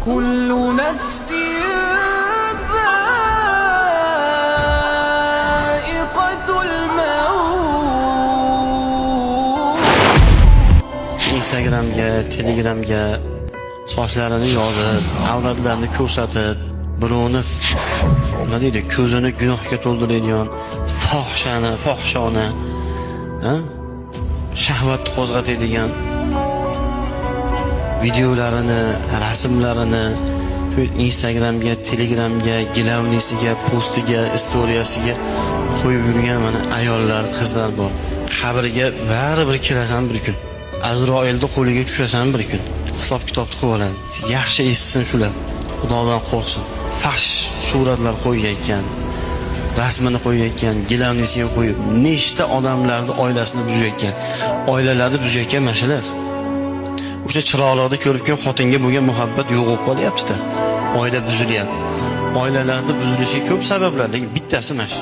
كل نفس ذائقة الموت. Instagramga, Telegramga sochlarini yozib, avratlarini ko'rsatib, birovni nima deydi, ko'zini gunohga to'ldiradigan fohishona, shahvatni qo'zg'atadigan videolarini, rasmlarini shu Instagramga, Telegramga, gilavnisiga, postiga, istoriyasiga qo'yib yurgan mana ayollar, qizlar bor. Qabriga baribir kirasan bir kun. Azroilni qo'liga tushasan bir kun. Hisob kitobni qilib oladi. Yaxshi eshitsin shular. Xudodan qo'rqsin. Fahsh suratlar qo'yayotgan, rasmini qo'yayotgan, gilamnisiga qo'yib, nechta odamlarning oilasini buzayotgan, oilalarni buzayotgan mashalar. O'sha chiroqlarda ko'ribgan xotinga bo'lgan muhabbat yo'q bo'lib qolyapti-da. Oila buzilyapti. Oilalarda buzilishiga ko'p sabablar, lekin bittasi mana shu.